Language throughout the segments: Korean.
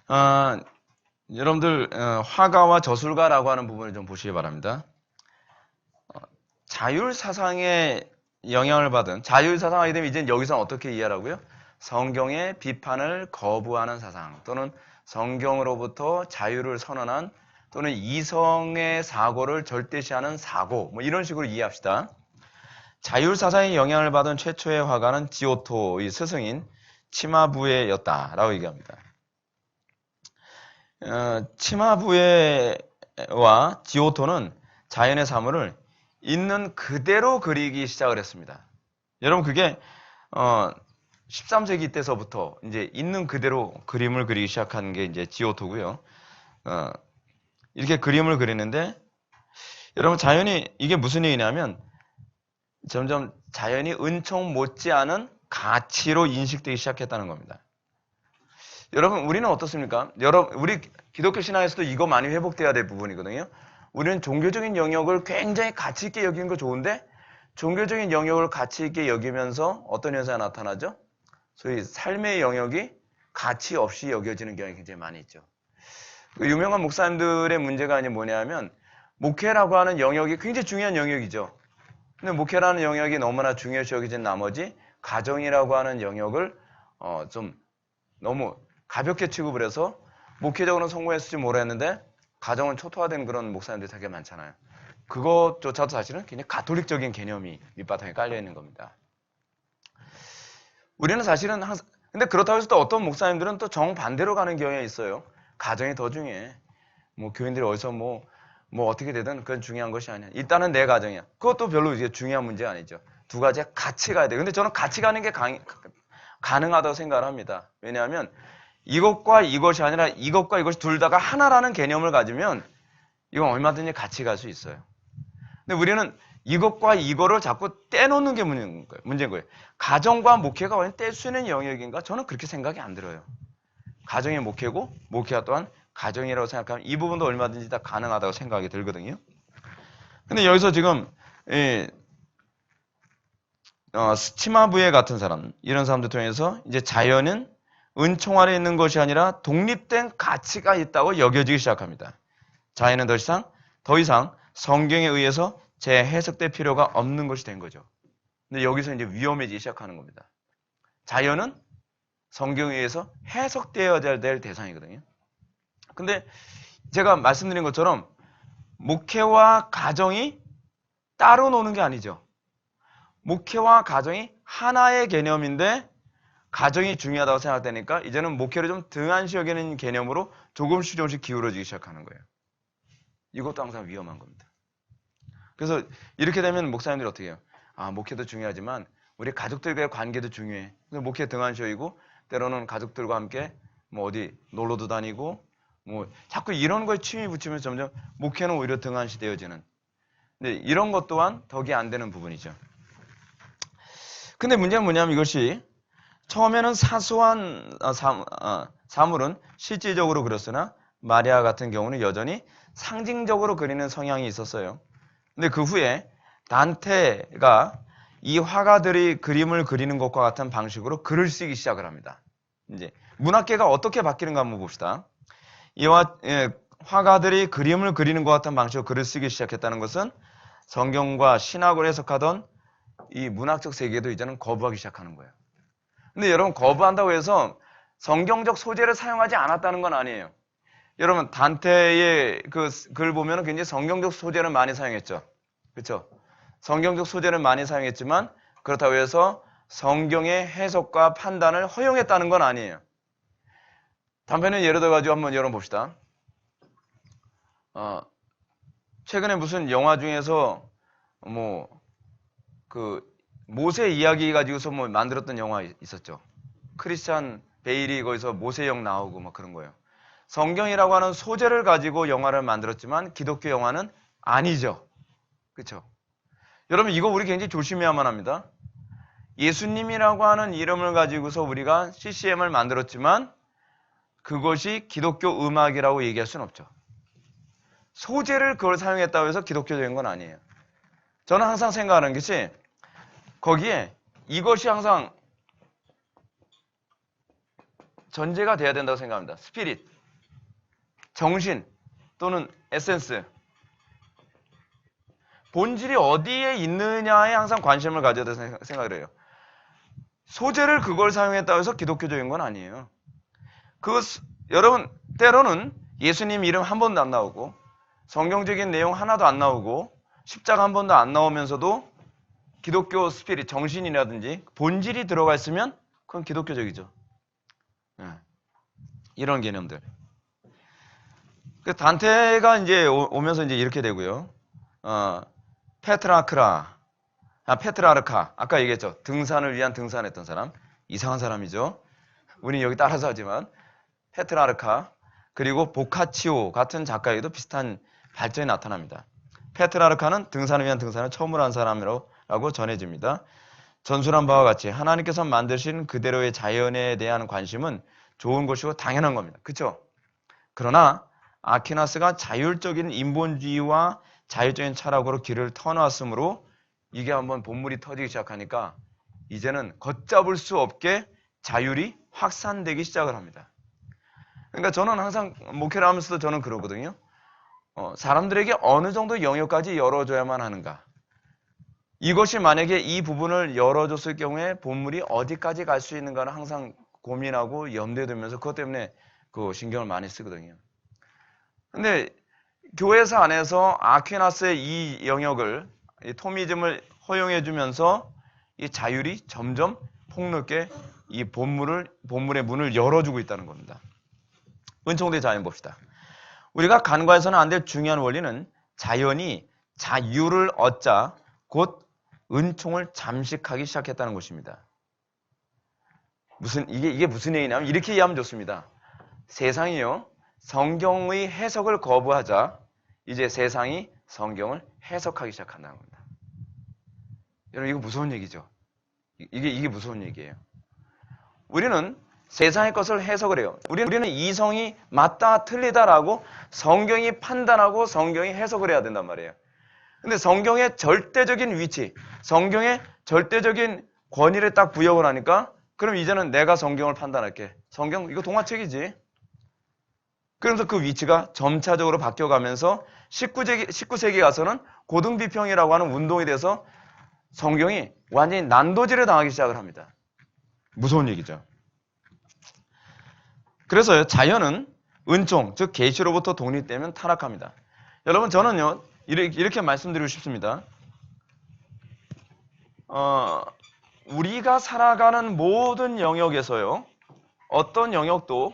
아, 여러분들 화가와 저술가라고 하는 부분을 좀 보시기 바랍니다. 자율사상에 영향을 받은 자율사상하게 되면 이제 여기서 어떻게 이해하라고요? 성경의 비판을 거부하는 사상 또는 성경으로부터 자유를 선언한 또는 이성의 사고를 절대시하는 사고 뭐 이런 식으로 이해합시다. 자율사상에 영향을 받은 최초의 화가는 지오토의 스승인 치마부에였다라고 얘기합니다. 치마부에와 지오토는 자연의 사물을 있는 그대로 그리기 시작을 했습니다. 여러분 그게 13세기 때서부터 이제 있는 그대로 그림을 그리기 시작한 게 이제 지오토고요. 이렇게 그림을 그리는데 여러분 자연이 이게 무슨 얘기냐면 점점 자연이 은총 못지않은 가치로 인식되기 시작했다는 겁니다. 여러분 우리는 어떻습니까? 우리 기독교 신앙에서도 이거 많이 회복돼야 될 부분이거든요. 우리는 종교적인 영역을 굉장히 가치 있게 여기는 거 좋은데 종교적인 영역을 가치 있게 여기면서 어떤 현상이 나타나죠? 소위 삶의 영역이 가치 없이 여겨지는 경향이 굉장히 많이 있죠. 그 유명한 목사님들의 문제가 아니 뭐냐면 목회라고 하는 영역이 굉장히 중요한 영역이죠. 근데 목회라는 영역이 너무나 중요시 여겨진 나머지 가정이라고 하는 영역을 좀 너무 가볍게 취급을 해서 목회적으로는 성공했을지 모르겠는데 가정은 초토화된 그런 목사님들이 되게 많잖아요. 그것조차도 사실은 굉장히 가톨릭적인 개념이 밑바탕에 깔려있는 겁니다. 우리는 사실은 항상 근데 그렇다고 해서 또 어떤 목사님들은 또 정반대로 가는 경향이 있어요. 가정이 더 중요해. 뭐 교인들이 어디서 뭐 어떻게 되든 그건 중요한 것이 아니야. 일단은 내 가정이야. 그것도 별로 이게 중요한 문제가 아니죠. 두 가지가 같이 가야 돼. 근데 저는 같이 가는 게 가능하다고 생각을 합니다. 왜냐하면 이것과 이것이 아니라 이것과 이것이 둘 다가 하나라는 개념을 가지면 이건 얼마든지 같이 갈 수 있어요. 근데 우리는 이것과 이거를 자꾸 떼놓는 게 문제인 거예요. 가정과 목회가 완전 뗄 수 있는 영역인가? 저는 그렇게 생각이 안 들어요. 가정이 목회고 목회가 또한 가정이라고 생각하면 이 부분도 얼마든지 다 가능하다고 생각이 들거든요. 근데 여기서 지금 스치마부에 같은 사람 이런 사람들 통해서 이제 자연은 은총 아래 있는 것이 아니라 독립된 가치가 있다고 여겨지기 시작합니다. 자연은 더 이상 성경에 의해서 재해석될 필요가 없는 것이 된 거죠. 근데 여기서 이제 위험해지기 시작하는 겁니다. 자연은 성경에 의해서 해석되어야 될 대상이거든요. 근데 제가 말씀드린 것처럼 목회와 가정이 따로 노는 게 아니죠. 목회와 가정이 하나의 개념인데 가정이 중요하다고 생각되니까 이제는 목회를 좀 등한시 여기는 개념으로 조금씩 기울어지기 시작하는 거예요. 이것도 항상 위험한 겁니다. 그래서 이렇게 되면 목사님들이 어떻게 해요? 목회도 중요하지만 우리 가족들과의 관계도 중요해. 그래서 목회 등한시 여기고 때로는 가족들과 함께 뭐 어디 놀러도 다니고 뭐 자꾸 이런 거에 취미 붙이면서 점점 목회는 오히려 등한시 되어지는. 근데 이런 것 또한 덕이 안 되는 부분이죠. 근데 문제는 뭐냐면 이것이 처음에는 사소한 사물은 실질적으로 그렸으나 마리아 같은 경우는 여전히 상징적으로 그리는 성향이 있었어요. 근데 그 후에 단테가 이 화가들이 그림을 그리는 것과 같은 방식으로 글을 쓰기 시작을 합니다. 이제 문학계가 어떻게 바뀌는가 한번 봅시다. 화가들이 그림을 그리는 것 같은 방식으로 글을 쓰기 시작했다는 것은 성경과 신학을 해석하던 이 문학적 세계도 이제는 거부하기 시작하는 거예요. 근데 여러분 거부한다고 해서 성경적 소재를 사용하지 않았다는 건 아니에요. 여러분 단테의 그 글 보면 굉장히 성경적 소재를 많이 사용했죠. 그렇죠? 성경적 소재를 많이 사용했지만 그렇다고 해서 성경의 해석과 판단을 허용했다는 건 아니에요. 단편을 예를 들어가지고 한번 여러분 봅시다. 최근에 무슨 영화 중에서 그 모세 이야기 가지고서 만들었던 영화 있었죠. 크리스찬 베일이 거기서 모세형 나오고 막 그런 거예요. 성경이라고 하는 소재를 가지고 영화를 만들었지만 기독교 영화는 아니죠. 그렇죠? 여러분 이거 우리 굉장히 조심해야만 합니다. 예수님이라고 하는 이름을 가지고서 우리가 CCM을 만들었지만 그것이 기독교 음악이라고 얘기할 수는 없죠. 소재를 그걸 사용했다고 해서 기독교적인 건 아니에요. 저는 항상 생각하는 것이 거기에 이것이 항상 전제가 돼야 된다고 생각합니다. 스피릿. 정신 또는 에센스, 본질이 어디에 있느냐에 항상 관심을 가져야 된다고 생각을 해요. 소재를 그걸 사용했다고 해서 기독교적인 건 아니에요. 여러분, 때로는 예수님 이름 한 번도 안 나오고 성경적인 내용 하나도 안 나오고 십자가 한 번도 안 나오면서도 기독교 스피릿, 정신이라든지 본질이 들어가 있으면 그건 기독교적이죠. 이런 개념들. 단테가 이제 오면서 이제 이렇게 되고요. 페트라르카. 아까 얘기했죠. 등산을 위한 등산했던 사람. 이상한 사람이죠. 우리 여기 따라서 하지만 페트라르카 그리고 보카치오 같은 작가에도 비슷한 발전이 나타납니다. 페트라르카는 등산을 위한 등산을 처음으로 한 사람이라고 전해집니다. 전술한 바와 같이 하나님께서 만드신 그대로의 자연에 대한 관심은 좋은 것이고 당연한 겁니다. 그렇죠? 그러나 아퀴나스가 자율적인 인본주의와 자율적인 철학으로 길을 터놨으므로 이게 한번 본물이 터지기 시작하니까 이제는 걷잡을 수 없게 자율이 확산되기 시작을 합니다. 그러니까 저는 항상 목회를 하면서도 저는 그러거든요. 사람들에게 어느 정도 영역까지 열어줘야만 하는가. 이것이 만약에 이 부분을 열어줬을 경우에 본물이 어디까지 갈 수 있는가를 항상 고민하고 염두에 두면서 그것 때문에 그 신경을 많이 쓰거든요. 근데 교회사 안에서 아퀴나스의 이 영역을, 이 토미즘을 허용해 주면서 이 자율이 점점 폭넓게 이 본물의 문을 열어주고 있다는 겁니다. 은총대 자연 봅시다. 우리가 간과해서는 안 될 중요한 원리는 자연이 자유를 얻자 곧 은총을 잠식하기 시작했다는 것입니다. 이게 무슨 얘기냐면 이렇게 이해하면 좋습니다. 세상이요, 성경의 해석을 거부하자 이제 세상이 성경을 해석하기 시작한다는 겁니다. 여러분, 이거 무서운 얘기죠? 이게 무서운 얘기예요. 우리는 세상의 것을 해석을 해요. 우리는 이성이 맞다 틀리다라고 성경이 판단하고 성경이 해석을 해야 된단 말이에요. 근데 성경의 절대적인 위치, 성경의 절대적인 권위를 딱 부여를 하니까 그럼 이제는 내가 성경을 판단할게. 성경 이거 동화책이지. 그러면서 그 위치가 점차적으로 바뀌어가면서 19세기 가서는 고등비평이라고 하는 운동이 돼서 성경이 완전히 난도질을 당하기 시작을 합니다. 무서운 얘기죠. 그래서 자연은 은총, 즉 계시로부터 독립되면 타락합니다. 여러분, 저는요 이렇게 말씀드리고 싶습니다. 우리가 살아가는 모든 영역에서요, 어떤 영역도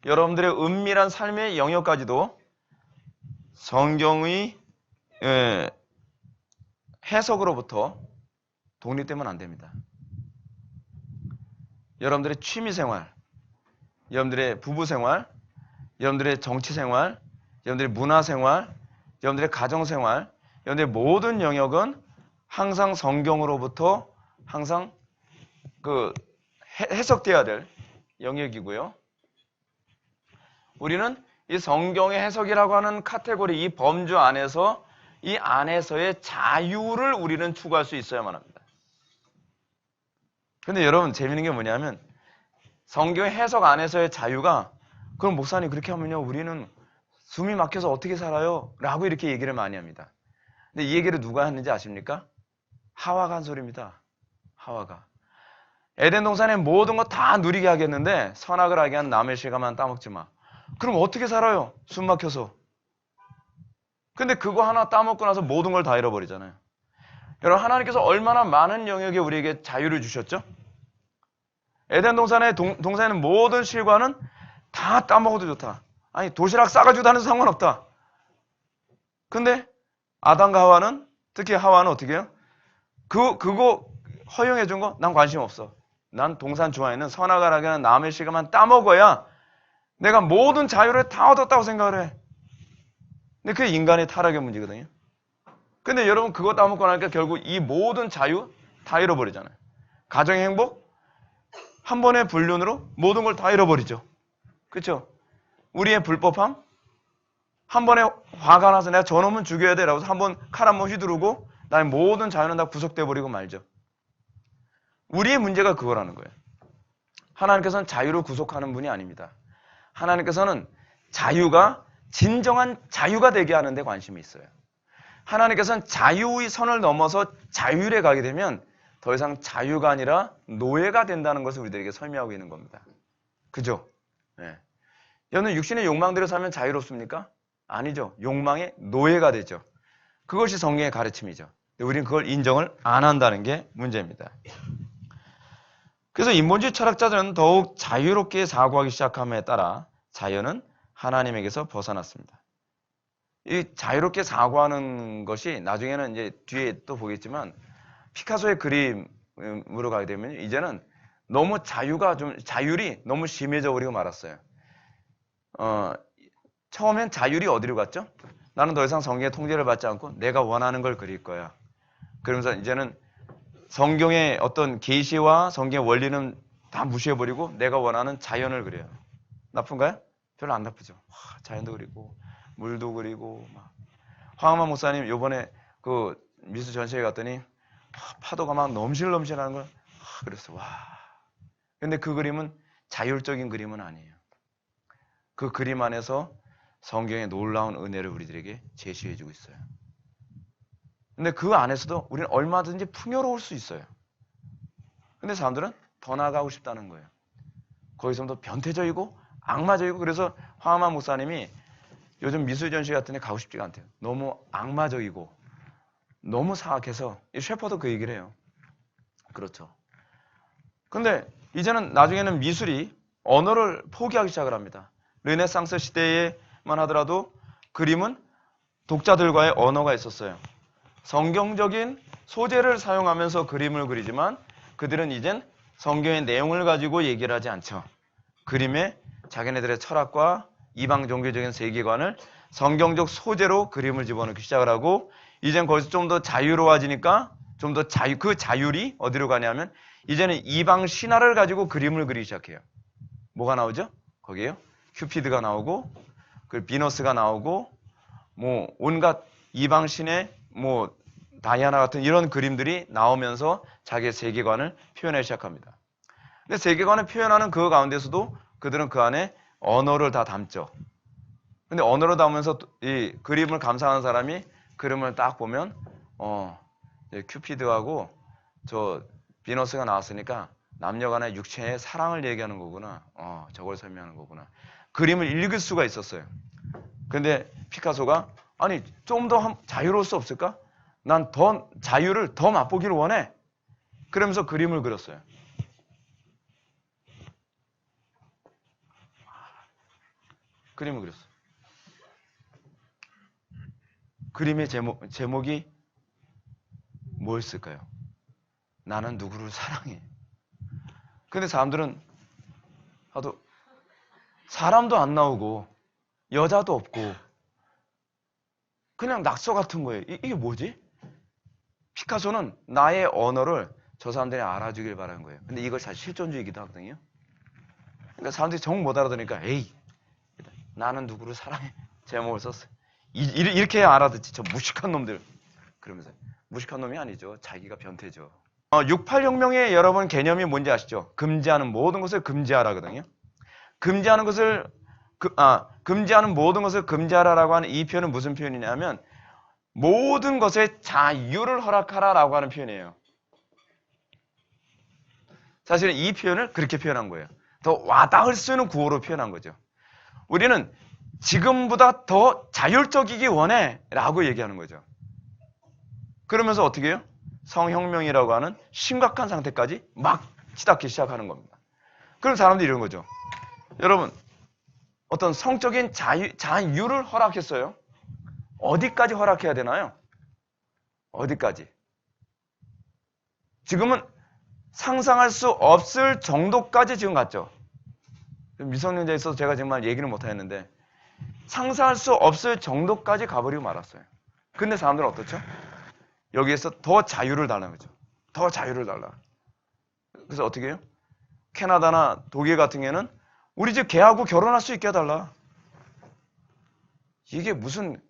여러분들의 은밀한 삶의 영역까지도 성경의 해석으로부터 독립되면 안 됩니다. 여러분들의 취미생활, 여러분들의 부부생활, 여러분들의 정치생활, 여러분들의 문화생활, 여러분들의 가정생활, 여러분들의 모든 영역은 항상 성경으로부터 항상 해석돼야 될 영역이고요. 우리는 이 성경의 해석이라고 하는 카테고리, 이 범주 안에서 이 안에서의 자유를 우리는 추구할 수 있어야만 합니다. 근데 여러분, 재밌는 게 뭐냐면 성경의 해석 안에서의 자유가, 그럼 목사님 그렇게 하면요 우리는 숨이 막혀서 어떻게 살아요? 라고 이렇게 얘기를 많이 합니다. 근데 이 얘기를 누가 했는지 아십니까? 하와가 한 소리입니다. 하와가. 에덴 동산의 모든 거 다 누리게 하겠는데 선악을 하게 한 남의 실과만 따먹지 마. 그럼 어떻게 살아요? 숨 막혀서. 근데 그거 하나 따먹고 나서 모든 걸 다 잃어버리잖아요. 여러분, 하나님께서 얼마나 많은 영역에 우리에게 자유를 주셨죠? 에덴 동산에는 모든 실과는 다 따먹어도 좋다. 아니, 도시락 싸가지고 다녀도 상관없다. 근데 아담과 하와는, 특히 하와는 어떻게 해요? 그거 허용해 준 거 난 관심 없어. 난 동산 중앙에 있는 선악을 하게 하는 남의 실과만 따먹어야 내가 모든 자유를 다 얻었다고 생각을 해. 근데 그게 인간의 타락의 문제거든요. 근데 여러분, 그거 따먹고 나니까 결국 이 모든 자유 다 잃어버리잖아요. 가정의 행복 한 번의 불륜으로 모든 걸 다 잃어버리죠. 그렇죠? 우리의 불법함 한 번에 화가 나서 내가 저놈은 죽여야 돼 라고 한 번 칼 한 번 휘두르고 나의 모든 자유는 다 구속돼 버리고 말죠. 우리의 문제가 그거라는 거예요. 하나님께서는 자유를 구속하는 분이 아닙니다. 하나님께서는 자유가 진정한 자유가 되게 하는 데 관심이 있어요. 하나님께서는 자유의 선을 넘어서 자율에 가게 되면 더 이상 자유가 아니라 노예가 된다는 것을 우리들에게 설명하고 있는 겁니다. 그죠? 네. 여러분 육신의 욕망대로 살면 자유롭습니까? 아니죠. 욕망의 노예가 되죠. 그것이 성경의 가르침이죠. 우리는 그걸 인정을 안 한다는 게 문제입니다. 그래서 인본주의 철학자들은 더욱 자유롭게 사고하기 시작함에 따라 자연은 하나님에게서 벗어났습니다. 이 자유롭게 사고하는 것이 나중에는 이제 뒤에 또 보겠지만 피카소의 그림으로 가게 되면 이제는 너무 자율이 너무 심해져 버리고 말았어요. 처음엔 자율이 어디로 갔죠? 나는 더 이상 성경의 통제를 받지 않고 내가 원하는 걸 그릴 거야. 그러면서 이제는 성경의 어떤 계시와 성경의 원리는 다 무시해버리고 내가 원하는 자연을 그려요. 나쁜가요? 별로 안 나쁘죠. 자연도 그리고 물도 그리고 막. 황하만 목사님 요번에 그 미술 전시회 갔더니 파도가 막 넘실넘실하는 걸 그랬어. 와. 근데 그 그림은 자율적인 그림은 아니에요. 그 그림 안에서 성경의 놀라운 은혜를 우리들에게 제시해주고 있어요. 근데 그 안에서도 우리는 얼마든지 풍요로울 수 있어요. 근데 사람들은 더 나아가고 싶다는 거예요. 거기서 더 변태적이고 악마적이고 그래서 황하만 목사님이 요즘 미술전시 같은 데 가고 싶지가 않대요. 너무 악마적이고 너무 사악해서 셰퍼도 그 얘기를 해요. 그렇죠. 근데 이제는 나중에는 미술이 언어를 포기하기 시작을 합니다. 르네상스 시대에만 하더라도 그림은 독자들과의 언어가 있었어요. 성경적인 소재를 사용하면서 그림을 그리지만 그들은 이젠 성경의 내용을 가지고 얘기를 하지 않죠. 그림에 자기네들의 철학과 이방 종교적인 세계관을 성경적 소재로 그림을 집어넣기 시작을 하고 이젠 거기서 좀 더 자유로워지니까 좀 더 그 자율이 어디로 가냐면 이제는 이방 신화를 가지고 그림을 그리기 시작해요. 뭐가 나오죠? 거기에요. 큐피드가 나오고 그 비너스가 나오고 뭐 온갖 이방 신의 뭐 다이아나 같은 이런 그림들이 나오면서 자기의 세계관을 표현하기 시작합니다. 근데 세계관을 표현하는 그 가운데서도 그들은 그 안에 언어를 다 담죠. 근데 언어를 담으면서 이 그림을 감상하는 사람이 그림을 딱 보면 큐피드하고 저 비너스가 나왔으니까 남녀간의 육체의 사랑을 얘기하는 거구나. 저걸 설명하는 거구나. 그림을 읽을 수가 있었어요. 근데 피카소가 아니 좀 더 자유로울 수 없을까? 난 더 자유를 더 맛보기를 원해. 그러면서 그림을 그렸어요. 그림을 그렸어요. 그림의 제목이 뭐였을까요? 나는 누구를 사랑해. 근데 사람들은 하도 사람도 안 나오고 여자도 없고 그냥 낙서 같은 거예요. 이게 뭐지? 피카소는 나의 언어를 저 사람들이 알아주길 바라는 거예요. 근데 이걸 사실 실존주의이기도 하거든요. 그러니까 사람들이 정 못 알아들으니까 에이 나는 누구를 사랑해 제목을 썼어요. 이렇게 해야 알아듣지. 저 무식한 놈들. 그러면서 무식한 놈이 아니죠. 자기가 변태죠. 68혁명의 여러분 개념이 뭔지 아시죠? 금지하는 모든 것을 금지하라거든요. 금지하는 모든 것을 금지하라라고 하는 이 표현은 무슨 표현이냐면 모든 것에 자유를 허락하라라고 하는 표현이에요. 사실은 이 표현을 그렇게 표현한 거예요. 더 와닿을 수 있는 구호로 표현한 거죠. 우리는 지금보다 더 자율적이기 원해 라고 얘기하는 거죠. 그러면서 어떻게 해요? 성혁명이라고 하는 심각한 상태까지 막 치닫기 시작하는 겁니다. 그럼 사람들이 이런 거죠. 여러분 어떤 성적인 자유를 허락했어요. 어디까지 허락해야 되나요? 어디까지? 지금은 상상할 수 없을 정도까지 지금 갔죠. 미성년자에 있어서 제가 정말 얘기를 못하겠는데 상상할 수 없을 정도까지 가버리고 말았어요. 근데 사람들은 어떻죠? 여기에서 더 자유를 달라는 거죠. 더 자유를 달라. 그래서 어떻게 해요? 캐나다나 독일 같은 경우에는 우리 집 개하고 결혼할 수 있게 해달라. 이게 무슨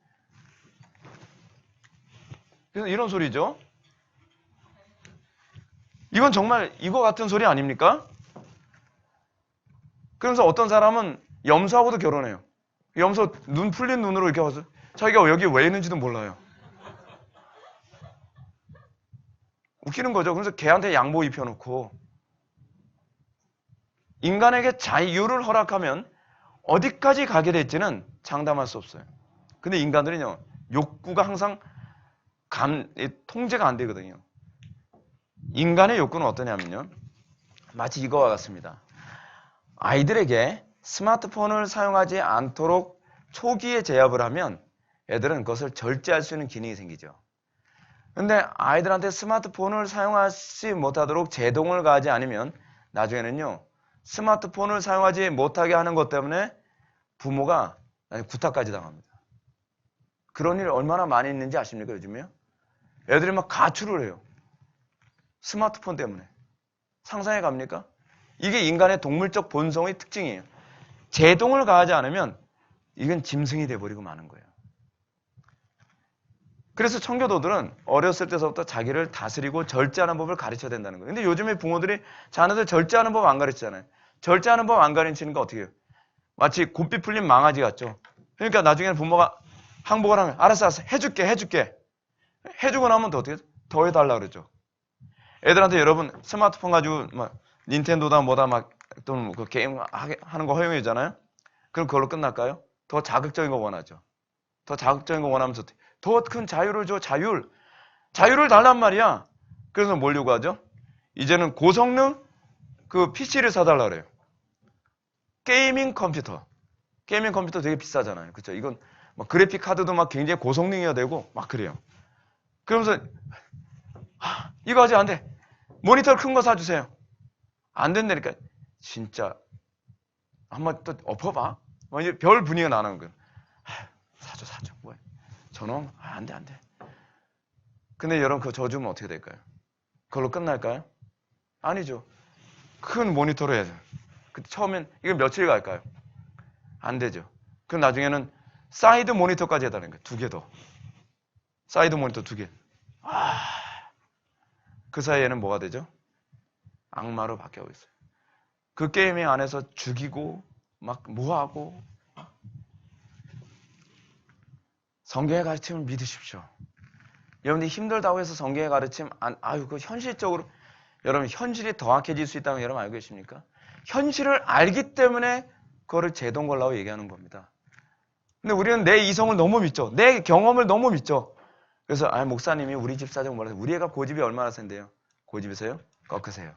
그래서 이런 소리죠. 이건 정말 이거 같은 소리 아닙니까? 그러면서 어떤 사람은 염소하고도 결혼해요. 염소 눈 풀린 눈으로 이렇게 와서 자기가 여기 왜 있는지도 몰라요. 웃기는 거죠. 그래서 걔한테 양복 입혀놓고 인간에게 자유를 허락하면 어디까지 가게 될지는 장담할 수 없어요. 근데 인간들은요, 욕구가 항상 통제가 안 되거든요. 인간의 욕구는 어떠냐면요, 마치 이거와 같습니다. 아이들에게 스마트폰을 사용하지 않도록 초기에 제압을 하면 애들은 그것을 절제할 수 있는 기능이 생기죠. 근데 아이들한테 스마트폰을 사용하지 못하도록 제동을 가하지 않으면 나중에는요, 스마트폰을 사용하지 못하게 하는 것 때문에 부모가 구타까지 당합니다. 그런 일 얼마나 많이 있는지 아십니까, 요즘에요? 애들이 막 가출을 해요. 스마트폰 때문에. 상상해 갑니까? 이게 인간의 동물적 본성의 특징이에요. 제동을 가하지 않으면 이건 짐승이 돼버리고 마는 거예요. 그래서 청교도들은 어렸을 때서부터 자기를 다스리고 절제하는 법을 가르쳐야 된다는 거예요. 근데 요즘에 부모들이 자녀들 절제하는 법 안 가르치잖아요. 절제하는 법 안 가르치는 거 어떻게 해요? 마치 곱비 풀린 망아지 같죠. 그러니까 나중에는 부모가 항복을 하면 알았어 해줄게. 해주고 나면 더 어떻게 더 해달라 그러죠. 애들한테 여러분 스마트폰 가지고 막 닌텐도다 뭐다 막 또는 그 게임 하는 거 허용해주잖아요. 그럼 그걸로 끝날까요? 더 자극적인 거 원하죠. 더 자극적인 거 원하면서 더 큰 자유를 줘. 자유를 달란 말이야. 그래서 뭘 요구하죠? 이제는 고성능 그 PC를 사달라 그래요. 게이밍 컴퓨터 되게 비싸잖아요. 그렇죠? 이건 막 그래픽 카드도 막 굉장히 고성능이어야 되고 막 그래요. 그러면서 이거 아직 안 돼. 모니터 큰 거 사주세요. 안 된다니까. 진짜 한번 또 엎어봐. 별 분위기가 나는 거예요. 사줘. 뭐야? 저놈 안 돼. 근데 여러분 그거 져주면 어떻게 될까요? 그걸로 끝날까요? 아니죠. 큰 모니터로 해야 돼요. 처음엔 이거 며칠 갈까요? 안 되죠. 그럼 나중에는 사이드 모니터까지 해달라는 거예요. 2개 더. 사이드 모니터 2개. 그 사이에는 뭐가 되죠? 악마로 바뀌어 있어요. 그 게임의 안에서 죽이고 막 뭐하고 성경의 가르침을 믿으십시오. 여러분들이 힘들다고 해서 성경의 가르침 그 현실적으로 여러분 현실이 더 악해질 수 있다는 거 여러분 알고 계십니까? 현실을 알기 때문에 그거를 제동 걸라고 얘기하는 겁니다. 근데 우리는 내 이성을 너무 믿죠. 내 경험을 너무 믿죠. 그래서 목사님이 우리 집 사정 몰라서 우리 애가 고집이 얼마나 센데요? 고집이세요? 꺾으세요.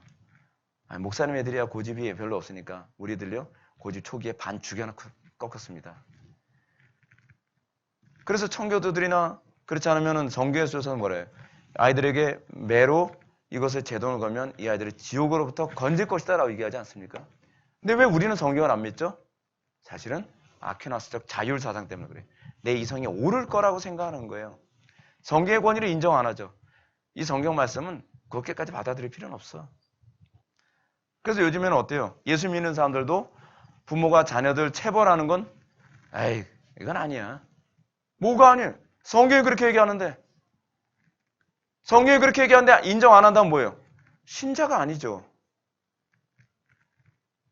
목사님 애들이야 고집이 별로 없으니까 우리들요 고집 초기에 반 죽여놓고 꺾었습니다. 그래서 청교도들이나 그렇지 않으면 성경에서는 뭐래요? 아이들에게 매로 이것에 제동을 걸면 이 아이들을 지옥으로부터 건질 것이다 라고 얘기하지 않습니까? 근데 왜 우리는 성경을 안 믿죠? 사실은 아퀴나스적 자율사상 때문에 그래요. 내 이성이 옳을 거라고 생각하는 거예요. 성경의 권위를 인정 안 하죠. 이 성경 말씀은 그렇게까지 받아들일 필요는 없어. 그래서 요즘에는 어때요? 예수 믿는 사람들도 부모가 자녀들 체벌하는 건 이건 아니야. 뭐가 아니에요? 성경이 그렇게 얘기하는데 인정 안 한다면 뭐예요? 신자가 아니죠.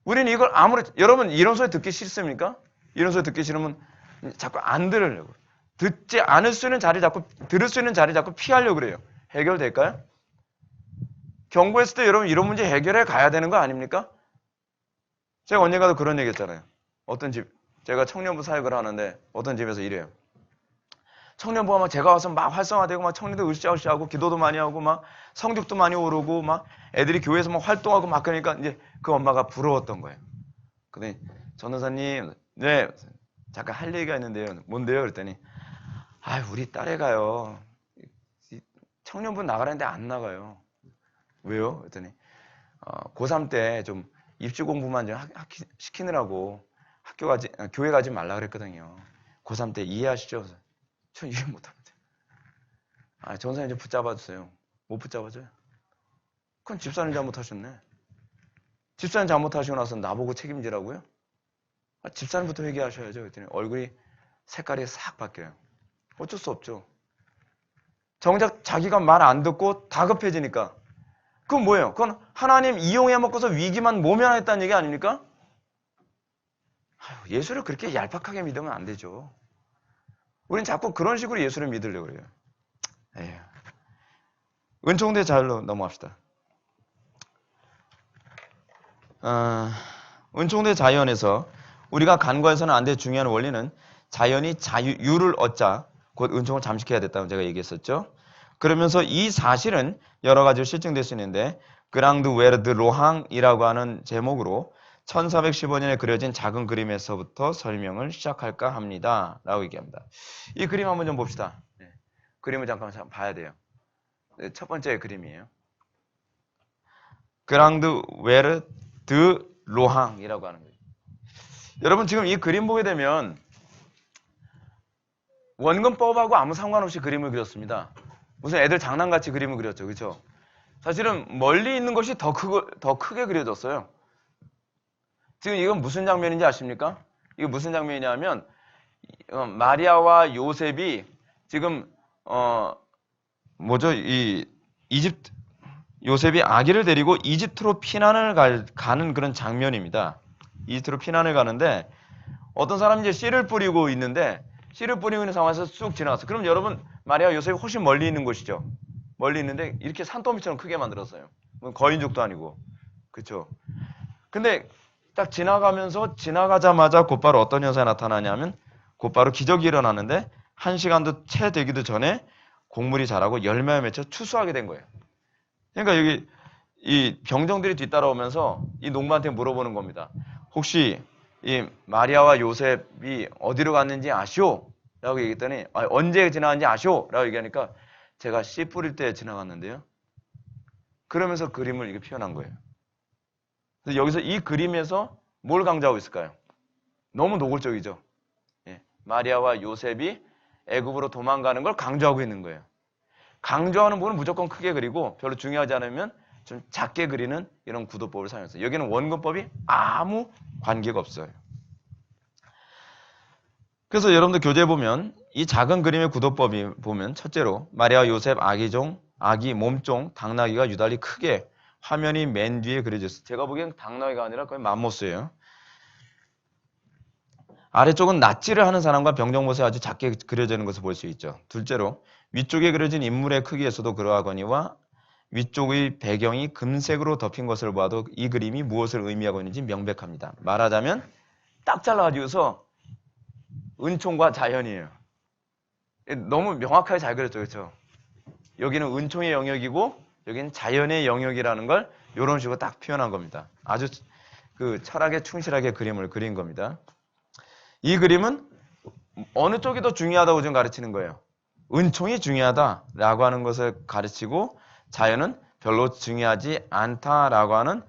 우리는 이걸 여러분 이런 소리 듣기 싫습니까? 이런 소리 듣기 싫으면 자꾸 안 들으려고. 듣지 않을 수 있는 자리 자꾸 들을 수 있는 자리 자꾸 피하려고 그래요. 해결될까요? 경고했을 때 여러분 이런 문제 해결해 가야 되는 거 아닙니까? 제가 언젠가도 그런 얘기 했잖아요. 제가 청년부 사역을 하는데 어떤 집에서 이래요. 청년부가 막 제가 와서 막 활성화되고 막 청년도 으쌰으쌰하고 기도도 많이 하고 막 성적도 많이 오르고 막 애들이 교회에서 막 활동하고 막 그러니까 이제 그 엄마가 부러웠던 거예요. 근데 전도사님, 네, 잠깐 할 얘기가 있는데요. 뭔데요? 그랬더니 우리 딸애가요. 청년부 나가라는데 안 나가요. 왜요? 그랬더니 고3 때 좀 입시 공부만 좀 시키느라고 교회 가지 말라 그랬거든요. 고3 때 이해하시죠? 전 이해 못합니다. 전사님 좀 붙잡아 주세요. 못 붙잡아줘요? 그건 집사님 잘못하셨네. 집사님 잘못하시고 나서 나보고 책임지라고요? 집사님부터 회개하셔야죠. 그랬더니 얼굴이 색깔이 싹 바뀌어요. 어쩔 수 없죠. 정작 자기가 말 안 듣고 다급해지니까. 그건 뭐예요? 그건 하나님 이용해 먹고서 위기만 모면하겠다는 얘기 아닙니까? 예수를 그렇게 얄팍하게 믿으면 안 되죠. 우린 자꾸 그런 식으로 예수를 믿으려고 그래요. 에휴. 은총대 자율로 넘어갑시다. 은총대 자연에서 우리가 간과해서는 안 될 중요한 원리는 자연이 자유를 얻자 곧 은총을 잠식해야 됐다고 제가 얘기했었죠. 그러면서 이 사실은 여러 가지로 실증될 수 있는데 그랑드 웨르드 로항이라고 하는 제목으로 1415년에 그려진 작은 그림에서부터 설명을 시작할까 합니다. 라고 얘기합니다. 이 그림 한번 좀 봅시다. 그림을 잠깐 봐야 돼요. 첫 번째 그림이에요. 그랑드 웨르드 로항이라고 하는 거예요. 여러분 지금 이 그림 보게 되면 원근법하고 아무 상관없이 그림을 그렸습니다. 무슨 애들 장난같이 그림을 그렸죠. 그렇죠? 사실은 멀리 있는 것이 더 크게 그려졌어요. 지금 이건 무슨 장면인지 아십니까? 이거 무슨 장면이냐면 마리아와 요셉이 지금 요셉이 아기를 데리고 이집트로 피난을 가는 그런 장면입니다. 이집트로 피난을 가는데 어떤 사람이 이제 씨를 뿌리고 있는데 씨를 뿌리고 있는 상황에서 쑥 지나갔어요. 그럼 여러분 마리아와 요셉이 훨씬 멀리 있는 곳이죠. 멀리 있는데 이렇게 산더미처럼 크게 만들었어요. 거인족도 아니고. 그렇죠? 근데 딱 지나가자마자 곧바로 어떤 현상이 나타나냐면 곧바로 기적이 일어나는데 1시간도 채 되기도 전에 곡물이 자라고 열매가 맺혀 추수하게 된 거예요. 그러니까 여기 이 병정들이 뒤따라오면서 이 농부한테 물어보는 겁니다. 혹시 이 마리아와 요셉이 어디로 갔는지 아시오? 라고 얘기했더니 언제 지나갔는지 아시오? 라고 얘기하니까 제가 씨 뿌릴 때 지나갔는데요. 그러면서 그림을 이렇게 표현한 거예요. 그래서 여기서 이 그림에서 뭘 강조하고 있을까요? 너무 노골적이죠. 예. 마리아와 요셉이 애굽으로 도망가는 걸 강조하고 있는 거예요. 강조하는 부분은 무조건 크게 그리고 별로 중요하지 않으면 좀 작게 그리는 이런 구도법을 사용했어요. 여기는 원근법이 아무 관계가 없어요. 그래서 여러분들 교재에 보면 이 작은 그림의 구도법이 보면 첫째로 마리아와 요셉 아기 몸종 당나귀가 유달리 크게 화면이 맨 뒤에 그려졌어요. 제가 보기엔 당나귀가 아니라 거의 맘모스예요. 아래쪽은 낫지를 하는 사람과 병정 모습이 아주 작게 그려지는 것을 볼 수 있죠. 둘째로 위쪽에 그려진 인물의 크기에서도 그러하거니와 위쪽의 배경이 금색으로 덮인 것을 봐도 이 그림이 무엇을 의미하고 있는지 명백합니다. 말하자면 딱 잘라가지고서 은총과 자연이에요. 너무 명확하게 잘 그렸죠. 그렇죠? 여기는 은총의 영역이고 여기는 자연의 영역이라는 걸 이런 식으로 딱 표현한 겁니다. 아주 그 철학에 충실하게 그림을 그린 겁니다. 이 그림은 어느 쪽이 더 중요하다고 지금 가르치는 거예요. 은총이 중요하다라고 하는 것을 가르치고 자연은 별로 중요하지 않다라고 하는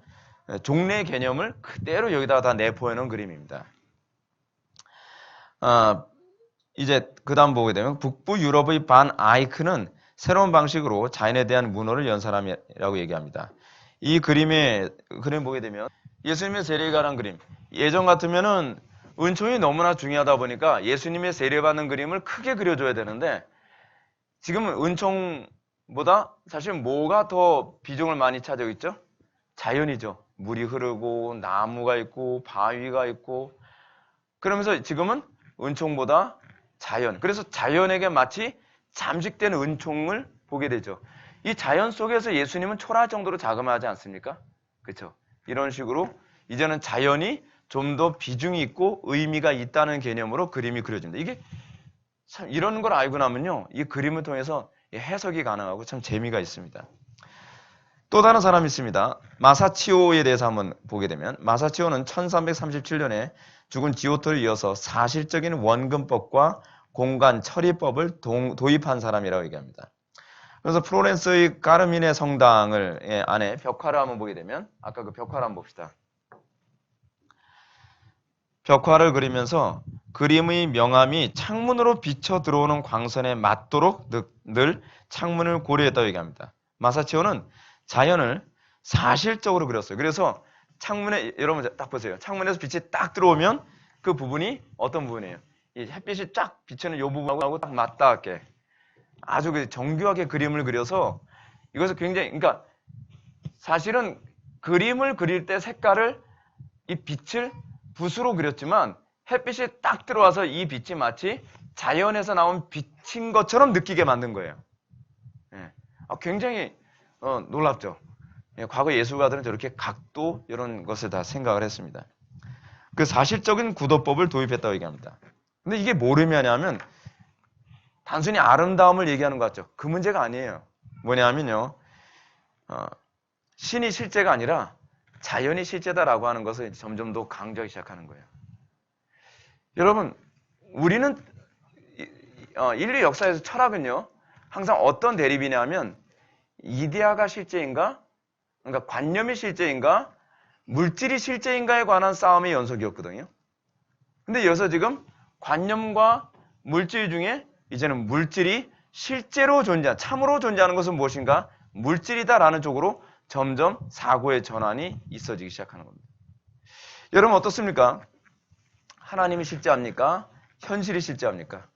종래의 개념을 그대로 여기다가 다 내포해 놓은 그림입니다. 이제 그 다음 보게 되면 북부 유럽의 반 아이크는 새로운 방식으로 자연에 대한 문호를 연 사람이라고 얘기합니다. 이 그림 보게 되면 예수님의 세례가란 그림. 예전 같으면은 은총이 너무나 중요하다 보니까 예수님의 세례받는 그림을 크게 그려줘야 되는데 지금은 은총보다 사실 뭐가 더 비중을 많이 차지하고 있죠? 자연이죠. 물이 흐르고 나무가 있고 바위가 있고 그러면서 지금은 은총보다 자연. 그래서 자연에게 마치 잠식된 은총을 보게 되죠. 이 자연 속에서 예수님은 초라할 정도로 자그마하지 않습니까? 그렇죠? 이런 식으로 이제는 자연이 좀 더 비중이 있고 의미가 있다는 개념으로 그림이 그려집니다. 이게 참 이런 걸 알고 나면요. 이 그림을 통해서 해석이 가능하고 참 재미가 있습니다. 또 다른 사람이 있습니다. 마사치오에 대해서 한번 보게 되면 마사치오는 1337년에 죽은 지오토를 이어서 사실적인 원근법과 공간 처리법을 도입한 사람이라고 얘기합니다. 그래서 플로렌스의 까르미네 성당을 안에 벽화를 한번 보게 되면 아까 그 벽화를 한번 봅시다. 벽화를 그리면서 그림의 명암이 창문으로 비쳐 들어오는 광선에 맞도록 늘 창문을 고려했다고 얘기합니다. 마사치오는 자연을 사실적으로 그렸어요. 그래서 창문에 여러분 딱 보세요. 창문에서 빛이 딱 들어오면 그 부분이 어떤 부분이에요? 이 햇빛이 쫙 비치는 이 부분하고 딱 맞닿게 아주 정교하게 그림을 그려서 이것을 굉장히 그러니까 사실은 그림을 그릴 때 색깔을 이 빛을 붓으로 그렸지만 햇빛이 딱 들어와서 이 빛이 마치 자연에서 나온 빛인 것처럼 느끼게 만든 거예요. 예. 굉장히 놀랍죠. 예, 과거 예술가들은 저렇게 각도 이런 것을 다 생각을 했습니다. 그 사실적인 구도법을 도입했다고 얘기합니다. 근데 이게 뭘 의미하냐면 단순히 아름다움을 얘기하는 것 같죠. 그 문제가 아니에요. 뭐냐면요. 신이 실제가 아니라 자연이 실제다라고 하는 것을 점점 더 강조하기 시작하는 거예요. 여러분, 우리는 인류 역사에서 철학은요. 항상 어떤 대립이냐면 이데아가 실제인가? 그러니까 관념이 실제인가? 물질이 실제인가에 관한 싸움의 연속이었거든요. 근데 여기서 지금 관념과 물질 중에 이제는 물질이 실제로 참으로 존재하는 것은 무엇인가? 물질이다라는 쪽으로 점점 사고의 전환이 있어지기 시작하는 겁니다. 여러분 어떻습니까? 하나님이 실제합니까? 현실이 실제합니까?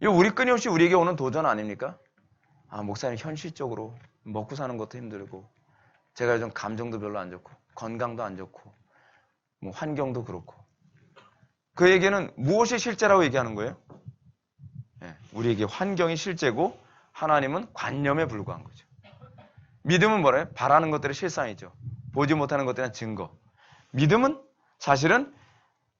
이 우리 끊임없이 우리에게 오는 도전 아닙니까? 목사님 현실적으로 먹고 사는 것도 힘들고 제가 요즘 감정도 별로 안 좋고 건강도 안 좋고 뭐 환경도 그렇고 그에게는 무엇이 실제라고 얘기하는 거예요? 네, 우리에게 환경이 실제고 하나님은 관념에 불과한 거죠. 믿음은 뭐래요? 바라는 것들의 실상이죠. 보지 못하는 것들은 증거. 믿음은 사실은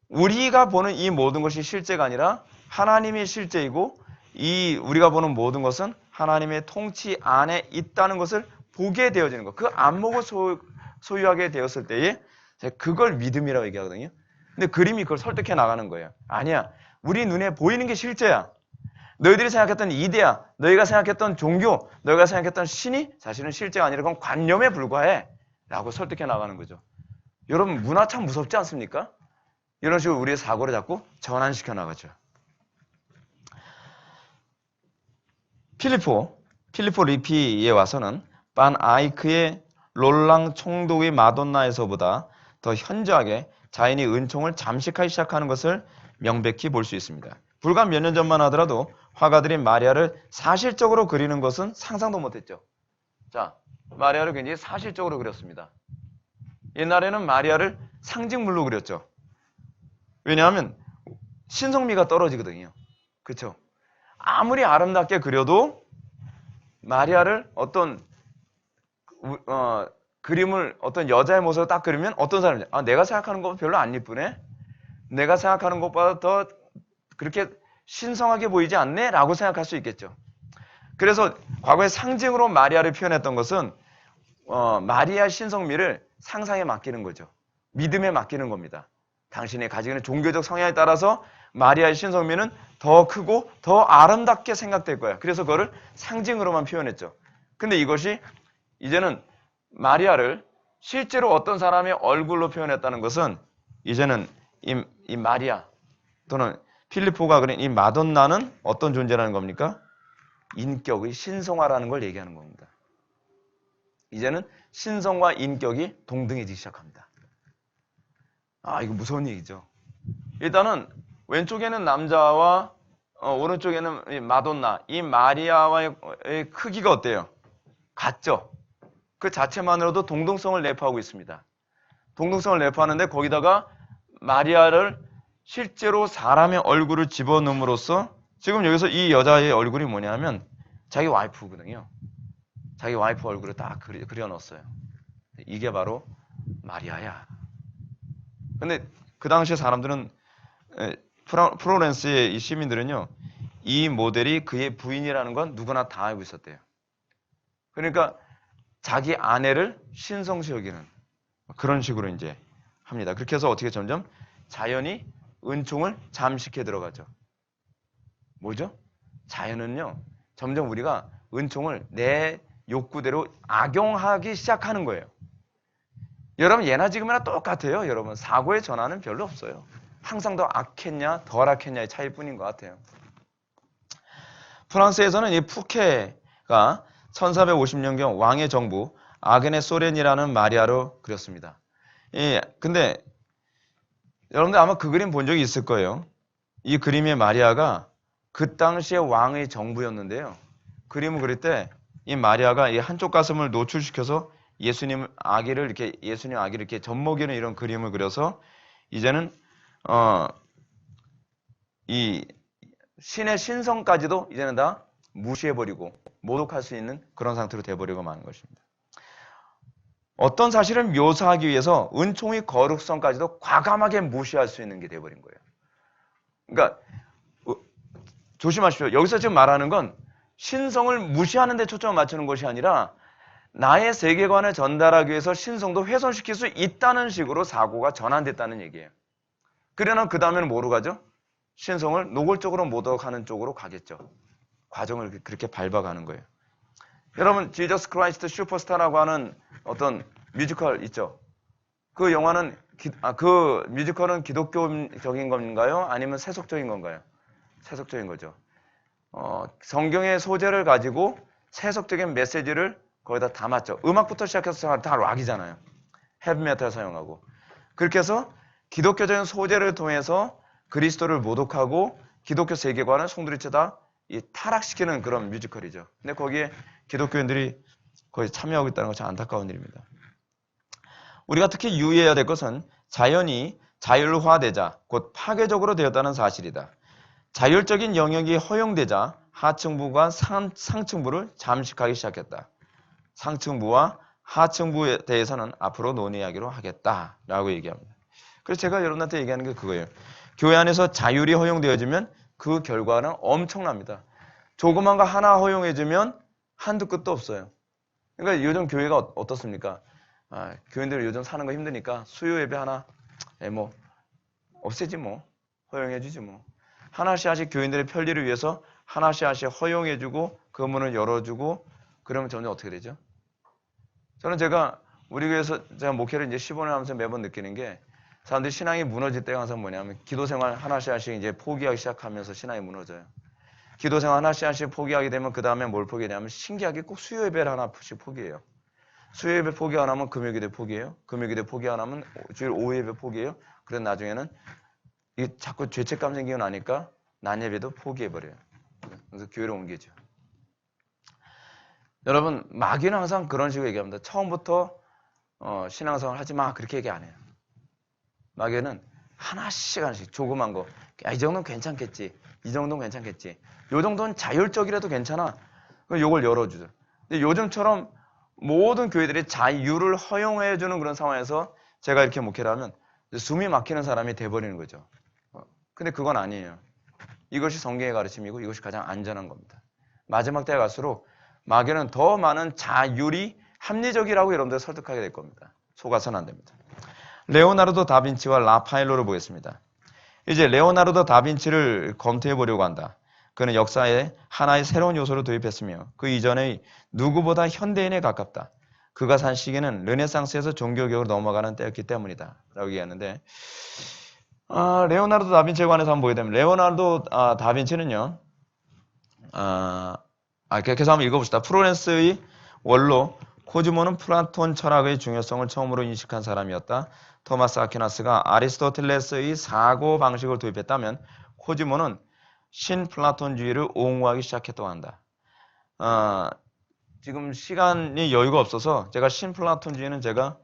우리가 보는 이 모든 것이 실제가 아니라 하나님이 실제이고 이 우리가 보는 모든 것은 하나님의 통치 안에 있다는 것을 보게 되어지는 것. 그 안목을 소유하게 되었을 때에 그걸 믿음이라고 얘기하거든요. 근데 그림이 그걸 설득해 나가는 거예요. 아니야. 우리 눈에 보이는 게 실제야. 너희들이 생각했던 이데아, 너희가 생각했던 종교, 너희가 생각했던 신이 사실은 실제가 아니라 그건 관념에 불과해. 라고 설득해 나가는 거죠. 여러분 문화 참 무섭지 않습니까? 이런 식으로 우리의 사고를 자꾸 전환시켜 나가죠. 필리포 리피에 와서는 반 아이크의 롤랑 총독의 마돈나에서보다 더 현저하게 자연이 은총을 잠식하기 시작하는 것을 명백히 볼 수 있습니다. 불과 몇 년 전만 하더라도 화가들이 마리아를 사실적으로 그리는 것은 상상도 못했죠. 자, 마리아를 굉장히 사실적으로 그렸습니다. 옛날에는 마리아를 상징물로 그렸죠. 왜냐하면 신성미가 떨어지거든요. 그렇죠? 아무리 아름답게 그려도 마리아를 어떤 그림을 어떤 여자의 모습으로 딱 그리면 어떤 사람이 내가 생각하는 것보다 별로 안 이쁘네? 내가 생각하는 것보다 더 그렇게 신성하게 보이지 않네? 라고 생각할 수 있겠죠. 그래서 과거에 상징으로 마리아를 표현했던 것은 마리아 신성미를 상상에 맡기는 거죠. 믿음에 맡기는 겁니다. 당신이 가지고 있는 종교적 성향에 따라서 마리아의 신성미는 더 크고 더 아름답게 생각될 거야. 그래서 그거를 상징으로만 표현했죠. 근데 이것이 이제는 마리아를 실제로 어떤 사람의 얼굴로 표현했다는 것은 이제는 이 마리아 또는 필리포가 그린 이 마돈나는 어떤 존재라는 겁니까? 인격의 신성화라는 걸 얘기하는 겁니다. 이제는 신성과 인격이 동등해지기 시작합니다. 이거 무서운 얘기죠. 일단은 왼쪽에는 남자와 오른쪽에는 이 마돈나, 이 마리아와의 크기가 어때요? 같죠? 그 자체만으로도 동등성을 내포하고 있습니다. 동등성을 내포하는데 거기다가 마리아를 실제로 사람의 얼굴을 집어넣음으로써 지금 여기서 이 여자의 얼굴이 뭐냐면 자기 와이프거든요. 자기 와이프 얼굴을 딱 그려넣었어요. 이게 바로 마리아야. 근데 그 당시에 사람들은 플로렌스의 이 시민들은요. 이 모델이 그의 부인이라는 건 누구나 다 알고 있었대요. 그러니까 자기 아내를 신성시 여기는 그런 식으로 이제 합니다. 그렇게 해서 어떻게 점점 자연이 은총을 잠식해 들어가죠. 뭐죠? 자연은요. 점점 우리가 은총을 내 욕구대로 악용하기 시작하는 거예요. 여러분 예나 지금이나 똑같아요. 여러분 사고의 전환은 별로 없어요. 항상 더 악했냐 덜 악했냐의 차이일 뿐인 것 같아요. 프랑스에서는 이 푸케가 1450년경 왕의 정부 아그네 소렌이라는 마리아로 그렸습니다. 근데 여러분들 아마 그 그림 본 적이 있을 거예요. 이 그림의 마리아가 그 당시의 왕의 정부였는데요. 그림을 그릴 때 이 마리아가 이 한쪽 가슴을 노출시켜서 예수님 아기를 이렇게 젖먹이는 이런 그림을 그려서 이제는 이 신의 신성까지도 이제는 다 무시해버리고 모독할 수 있는 그런 상태로 돼버리고 마는 것입니다. 어떤 사실을 묘사하기 위해서 은총의 거룩성까지도 과감하게 무시할 수 있는 게 돼버린 거예요. 그러니까 조심하십시오. 여기서 지금 말하는 건 신성을 무시하는 데 초점을 맞추는 것이 아니라 나의 세계관을 전달하기 위해서 신성도 훼손시킬 수 있다는 식으로 사고가 전환됐다는 얘기예요. 그러나 그 다음에는 뭐로 가죠? 신성을 노골적으로 모독하는 쪽으로 가겠죠. 과정을 그렇게 밟아가는 거예요. 여러분, 지저스 크라이스트 슈퍼스타라고 하는 어떤 뮤지컬 있죠? 그 영화는, 그 뮤지컬은 기독교적인 건가요? 아니면 세속적인 건가요? 세속적인 거죠. 성경의 소재를 가지고 세속적인 메시지를 거기다 담았죠. 음악부터 시작해서 다 락이잖아요. 헤비메탈 사용하고. 그렇게 해서 기독교적인 소재를 통해서 그리스도를 모독하고 기독교 세계관을 송두리째 타락시키는 그런 뮤지컬이죠. 근데 거기에 기독교인들이 거의 참여하고 있다는 것이 안타까운 일입니다. 우리가 특히 유의해야 될 것은 자연이 자율화되자 곧 파괴적으로 되었다는 사실이다. 자율적인 영역이 허용되자 하층부가 상층부를 잠식하기 시작했다. 상층부와 하층부에 대해서는 앞으로 논의하기로 하겠다라고 얘기합니다. 그래서 제가 여러분한테 얘기하는 게 그거예요. 교회 안에서 자율이 허용되어지면 그 결과는 엄청납니다. 조그만 거 하나 허용해주면 한두 끝도 없어요. 그러니까 요즘 교회가 어떻습니까? 교인들 요즘 사는 거 힘드니까 수요 예배 하나 없애지 뭐. 허용해주지 뭐. 하나씩 교인들의 편리를 위해서 하나씩 허용해주고 그 문을 열어주고 그러면 점점 어떻게 되죠? 저는 우리 교회에서 제가 목회를 이제 15년 하면서 매번 느끼는 게 사람들이 신앙이 무너질 때가 항상 뭐냐면 기도 생활 하나씩 이제 포기하기 시작하면서 신앙이 무너져요. 기도 생활 하나씩 포기하게 되면 그 다음에 뭘 포기하냐면 신기하게 꼭 수요 예배를 하나씩 포기해요. 수요 예배 포기 안 하면 금요 기도 포기해요. 금요 기도 포기 안 하면 주일 오후 예배 포기해요. 그래서 나중에는 이게 자꾸 죄책감 생기고 나니까 낮 예배도 포기해버려요. 그래서 교회로 옮기죠. 여러분, 마귀는 항상 그런 식으로 얘기합니다. 처음부터 신앙생활 하지 마 그렇게 얘기 안 해요. 마귀는 하나씩 조그만 거, 이 정도는 괜찮겠지, 이 정도는 괜찮겠지, 이 정도는 자율적이라도 괜찮아. 그럼 요걸 열어주죠. 근데 요즘처럼 모든 교회들이 자율을 허용해주는 그런 상황에서 제가 이렇게 목회를 하면 숨이 막히는 사람이 돼버리는 거죠. 근데 그건 아니에요. 이것이 성경의 가르침이고 이것이 가장 안전한 겁니다. 마지막 때에 갈수록 마귀는 더 많은 자율이 합리적이라고 여러분들 설득하게 될 겁니다. 속아서는 안 됩니다. 레오나르도 다빈치와 라파엘로를 보겠습니다. 이제 레오나르도 다빈치를 검토해 보려고 한다. 그는 역사에 하나의 새로운 요소를 도입했으며 그 이전의 누구보다 현대인에 가깝다. 그가 산 시기는 르네상스에서 종교개혁으로 넘어가는 때였기 때문이다. 라고 얘기했는데 레오나르도 다빈치에 관해서 한번 보게 되면 레오나르도 다빈치는요. 계속 한번 읽어봅시다. 플로렌스의 원로 코지모는 플라톤 철학의 중요성을 처음으로 인식한 사람이었다. 토마스 아퀴나스가 아리스토텔레스의 사고 방식을 도입했다면 코지모는 신플라톤주의를 옹호하기 시작했다고 한다. 지금 시간이 여유가 없어서 제가 신플라톤주의는 제가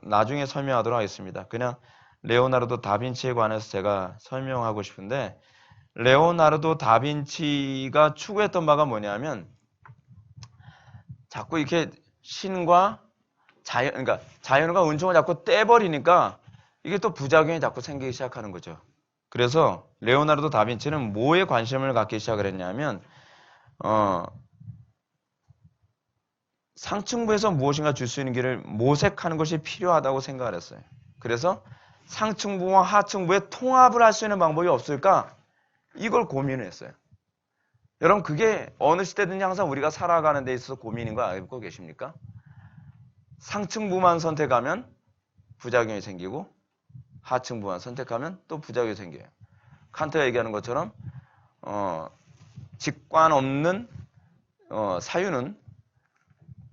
나중에 설명하도록 하겠습니다. 그냥 레오나르도 다빈치에 관해서 제가 설명하고 싶은데 레오나르도 다빈치가 추구했던 바가 뭐냐면 자꾸 이렇게 신과 그러니까 자연과 은총을 자꾸 떼버리니까 이게 또 부작용이 자꾸 생기기 시작하는 거죠. 그래서 레오나르도 다빈치는 뭐에 관심을 갖기 시작을 했냐면 상층부에서 무엇인가 줄 수 있는 길을 모색하는 것이 필요하다고 생각을 했어요. 그래서 상층부와 하층부의 통합을 할 수 있는 방법이 없을까? 이걸 고민을 했어요. 여러분 그게 어느 시대든지 항상 우리가 살아가는 데 있어서 고민인 거 알고 계십니까? 상층부만 선택하면 부작용이 생기고 하층부만 선택하면 또 부작용이 생겨요. 칸트가 얘기하는 것처럼 직관 없는 사유는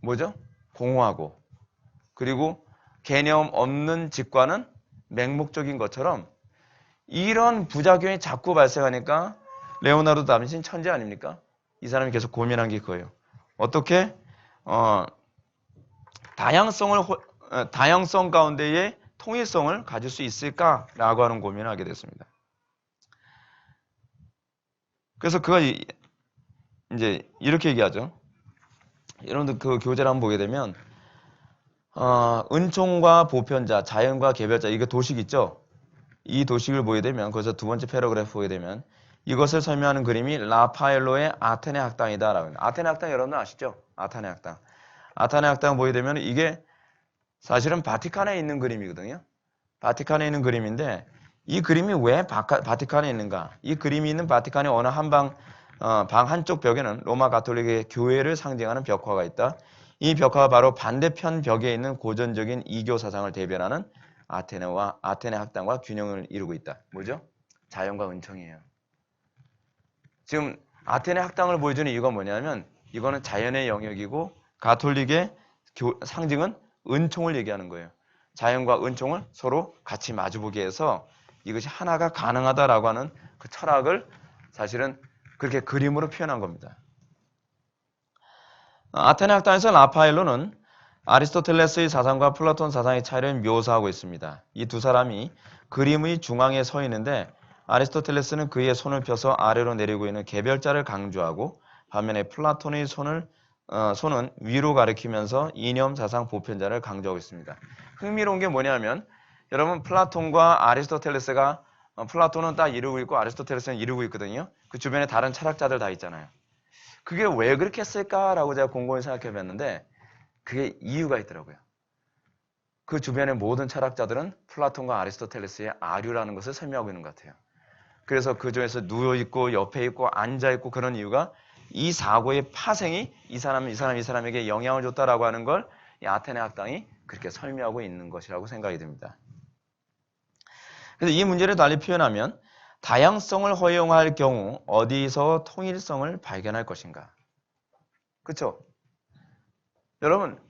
뭐죠? 공허하고 그리고 개념 없는 직관은 맹목적인 것처럼 이런 부작용이 자꾸 발생하니까 레오나르도 다빈치는 천재 아닙니까? 이 사람이 계속 고민한 게 그거예요. 어떻게 다양성 가운데에 통일성을 가질 수 있을까라고 하는 고민을 하게 됐습니다. 그래서 그가 이제 이렇게 얘기하죠. 여러분들 그 교재를 한번 보게 되면 은총과 보편자, 자연과 개별자, 이거 도식 있죠? 이 도식을 보게 되면 거기서 두 번째 패러그래프 보게 되면 이것을 설명하는 그림이 라파엘로의 아테네 학당이다라고 합니다. 아테네 학당 여러분들 아시죠? 아테네 학당. 아테네 학당 보게 되면 이게 사실은 바티칸에 있는 그림이거든요. 바티칸에 있는 그림인데 이 그림이 왜 바티칸에 있는가? 이 그림이 있는 바티칸의 어느 방 한쪽 벽에는 로마 가톨릭의 교회를 상징하는 벽화가 있다. 이 벽화가 바로 반대편 벽에 있는 고전적인 이교 사상을 대변하는 아테네 학당과 균형을 이루고 있다. 뭐죠? 자연과 은총이에요. 지금 아테네 학당을 보여주는 이유가 뭐냐면 이거는 자연의 영역이고 가톨릭의 상징은 은총을 얘기하는 거예요. 자연과 은총을 서로 같이 마주보게 해서 이것이 하나가 가능하다라고 하는 그 철학을 사실은 그렇게 그림으로 표현한 겁니다. 아테네 학당에서 라파엘로는 아리스토텔레스의 사상과 플라톤 사상의 차이를 묘사하고 있습니다. 이 두 사람이 그림의 중앙에 서 있는데 아리스토텔레스는 그의 손을 펴서 아래로 내리고 있는 개별자를 강조하고 반면에 플라톤의 손은 위로 가리키면서 이념 사상 보편자를 강조하고 있습니다. 흥미로운 게 뭐냐면 여러분 플라톤과 아리스토텔레스가 플라톤은 딱 이루고 있고 아리스토텔레스는 이루고 있거든요. 그 주변에 다른 철학자들 다 있잖아요. 그게 왜 그렇게 했을까라고 제가 곰곰이 생각해 봤는데 그게 이유가 있더라고요. 그 주변의 모든 철학자들은 플라톤과 아리스토텔레스의 아류라는 것을 설명하고 있는 것 같아요. 그래서 그 중에서 누워있고 옆에 있고 앉아있고 그런 이유가 이 사고의 파생이 이 사람에게 영향을 줬다라고 하는 걸 이 아테네 학당이 그렇게 설명하고 있는 것이라고 생각이 듭니다. 그래서 이 문제를 달리 표현하면 다양성을 허용할 경우 어디서 통일성을 발견할 것인가? 그렇죠? 여러분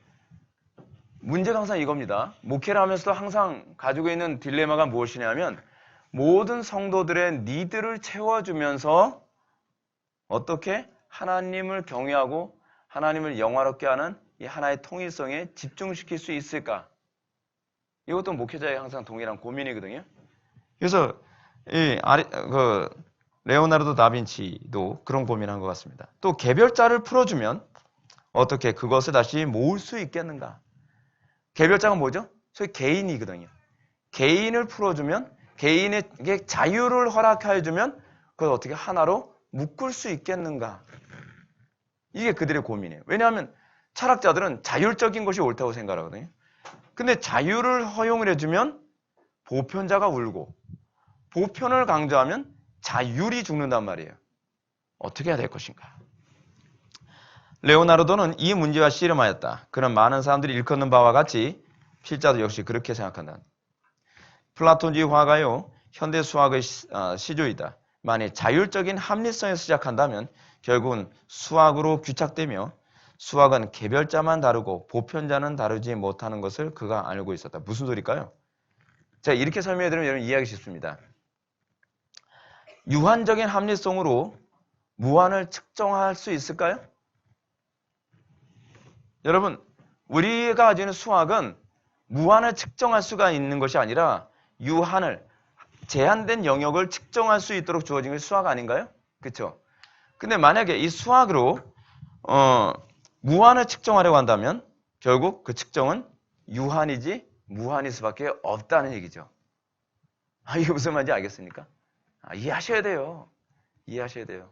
문제가 항상 이겁니다. 목회를 하면서도 항상 가지고 있는 딜레마가 무엇이냐면 모든 성도들의 니드를 채워주면서 어떻게 하나님을 경외하고 하나님을 영화롭게 하는 이 하나의 통일성에 집중시킬 수 있을까? 이것도 목회자의 항상 동일한 고민이거든요. 그래서 레오나르도 다빈치도 그런 고민을 한 것 같습니다. 또 개별자를 풀어주면 어떻게 그것을 다시 모을 수 있겠는가? 개별자가 뭐죠? 소위 개인이거든요. 개인을 풀어주면 개인에게 자유를 허락해주면 그걸 어떻게 하나로 묶을 수 있겠는가? 이게 그들의 고민이에요. 왜냐하면 철학자들은 자율적인 것이 옳다고 생각하거든요. 근데 자유를 허용을 해주면 보편자가 울고 보편을 강조하면 자율이 죽는단 말이에요. 어떻게 해야 될 것인가? 레오나르도는 이 문제와 씨름하였다. 그런 많은 사람들이 일컫는 바와 같이 필자도 역시 그렇게 생각한다. 플라톤주의 화가요. 현대 수학의 시조이다. 만일 자율적인 합리성에서 시작한다면 결국은 수학으로 규착되며 수학은 개별자만 다루고 보편자는 다루지 못하는 것을 그가 알고 있었다. 무슨 소리일까요? 제가 이렇게 설명해드리면 여러분 이해하기 쉽습니다. 유한적인 합리성으로 무한을 측정할 수 있을까요? 여러분 우리가 가지는 수학은 무한을 측정할 수가 있는 것이 아니라 유한을 제한된 영역을 측정할 수 있도록 주어진 것이 수학 아닌가요? 그렇죠? 근데 만약에 이 수학으로 무한을 측정하려고 한다면 결국 그 측정은 유한이지 무한일 수밖에 없다는 얘기죠. 이게 무슨 말인지 알겠습니까? 이해하셔야 돼요. 이해하셔야 돼요.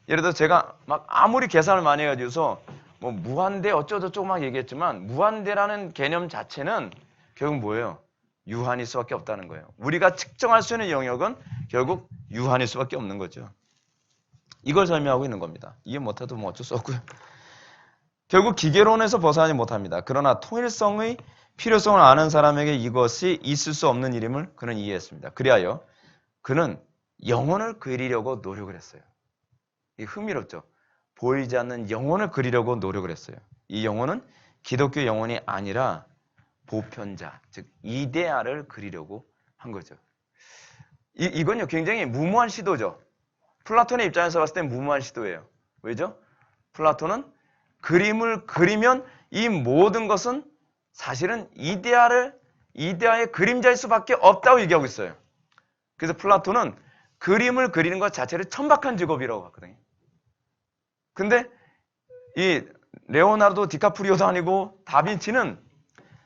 예를 들어 제가 막 아무리 계산을 많이 해가지고서 뭐 무한대 어쩌고저쩌고 막 얘기했지만 무한대라는 개념 자체는 결국 뭐예요? 유한일 수밖에 없다는 거예요. 우리가 측정할 수 있는 영역은 결국 유한일 수밖에 없는 거죠. 이걸 설명하고 있는 겁니다. 이해 못해도 뭐 어쩔 수 없고요. 결국 기계론에서 벗어나지 못합니다. 그러나 통일성의 필요성을 아는 사람에게 이것이 있을 수 없는 일임을 그는 이해했습니다. 그리하여 그는 영혼을 그리려고 노력을 했어요. 이게 흥미롭죠? 보이지 않는 영혼을 그리려고 노력을 했어요. 이 영혼은 기독교 영혼이 아니라 보편자, 즉 이데아를 그리려고 한 거죠. 이건요 굉장히 무모한 시도죠. 플라톤의 입장에서 봤을 땐 무모한 시도예요. 왜죠? 플라톤은 그림을 그리면 이 모든 것은 사실은 이데아를 이데아의 그림자일 수밖에 없다고 얘기하고 있어요. 그래서 플라톤은 그림을 그리는 것 자체를 천박한 직업이라고 봤거든요. 근데 이 레오나르도 디카프리오도 아니고 다빈치는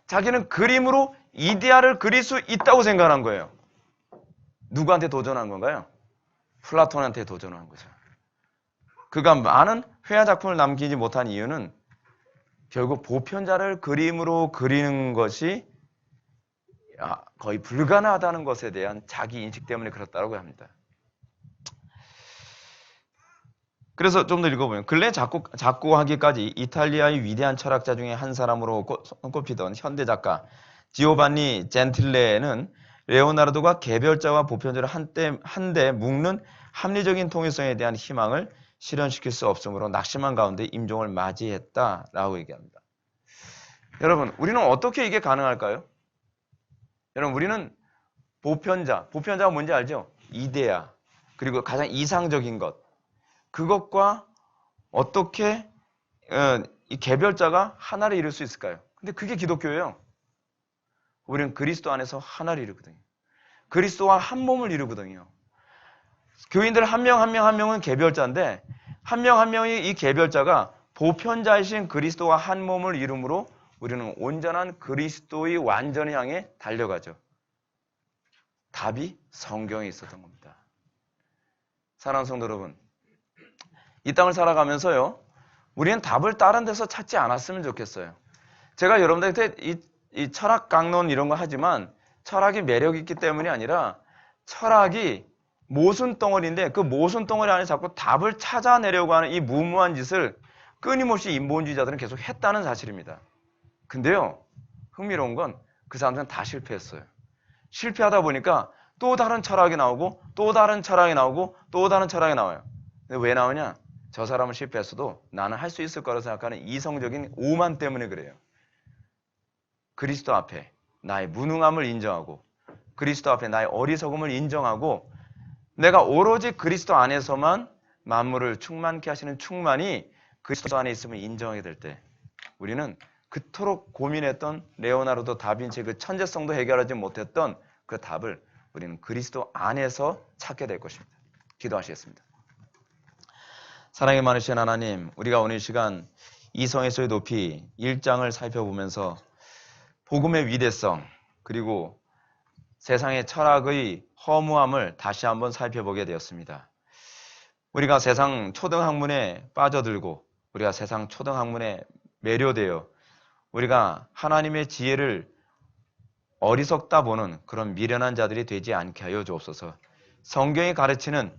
자기는 그림으로 이데아를 그릴 수 있다고 생각한 거예요. 누구한테 도전한 건가요? 플라톤한테 도전한 거죠. 그가 많은 회화 작품을 남기지 못한 이유는 결국 보편자를 그림으로 그리는 것이 거의 불가능하다는 것에 대한 자기 인식 때문에 그렇다고 합니다. 그래서 좀 더 읽어보면 근래 작고하기까지 이탈리아의 위대한 철학자 중에 한 사람으로 꼽히던 현대 작가 지오반니 젠틸레는 레오나르도가 개별자와 보편자를 한데 묶는 합리적인 통일성에 대한 희망을 실현시킬 수 없으므로 낙심한 가운데 임종을 맞이했다라고 얘기합니다. 여러분, 우리는 어떻게 이게 가능할까요? 여러분, 우리는 보편자가 뭔지 알죠? 이데아, 그리고 가장 이상적인 것, 그것과 어떻게 이 개별자가 하나를 이룰 수 있을까요? 근데 그게 기독교예요. 우리는 그리스도 안에서 하나를 이루거든요. 그리스도와 한 몸을 이루거든요. 교인들 한 명 한 명은 개별자인데 한 명 한 명이 이 개별자가 보편자이신 그리스도와 한 몸을 이룸으로 우리는 온전한 그리스도의 완전을 향해 달려가죠. 답이 성경에 있었던 겁니다. 사랑하는 성도 여러분, 이 땅을 살아가면서요, 우리는 답을 다른 데서 찾지 않았으면 좋겠어요. 제가 여러분들한테 이 철학 강론 이런 거 하지만 철학이 매력이 있기 때문이 아니라 철학이 모순 덩어리인데 그 모순 덩어리 안에 자꾸 답을 찾아내려고 하는 이 무모한 짓을 끊임없이 인본주의자들은 계속 했다는 사실입니다. 근데요, 흥미로운 건 그 사람들은 다 실패했어요. 실패하다 보니까 또 다른 철학이 나오고 또 다른 철학이 나오고 또 다른 철학이 나와요. 근데 왜 나오냐? 저 사람은 실패했어도 나는 할 수 있을 거라고 생각하는 이성적인 오만 때문에 그래요. 그리스도 앞에 나의 무능함을 인정하고 그리스도 앞에 나의 어리석음을 인정하고 내가 오로지 그리스도 안에서만 만물을 충만케 하시는 충만이 그리스도 안에 있음을 인정하게 될 때 우리는 그토록 고민했던 레오나르도 다빈치 그 천재성도 해결하지 못했던 그 답을 우리는 그리스도 안에서 찾게 될 것입니다. 기도하시겠습니다. 사랑이 많으신 하나님, 우리가 오늘 이 시간 이성에서의 높이 1장을 살펴보면서 복음의 위대성 그리고 세상의 철학의 허무함을 다시 한번 살펴보게 되었습니다. 우리가 세상 초등학문에 빠져들고 우리가 세상 초등학문에 매료되어 우리가 하나님의 지혜를 어리석다 보는 그런 미련한 자들이 되지 않게 하여 주옵소서. 성경이 가르치는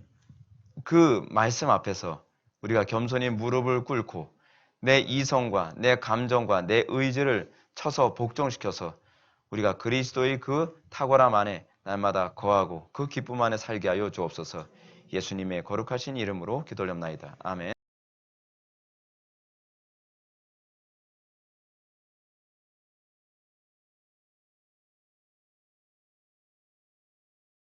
그 말씀 앞에서 우리가 겸손히 무릎을 꿇고 내 이성과 내 감정과 내 의지를 쳐서 복종시켜서 우리가 그리스도의 그 탁월함 안에 날마다 거하고 그 기쁨 안에 살게 하여 주옵소서. 예수님의 거룩하신 이름으로 기도합나이다. 아멘.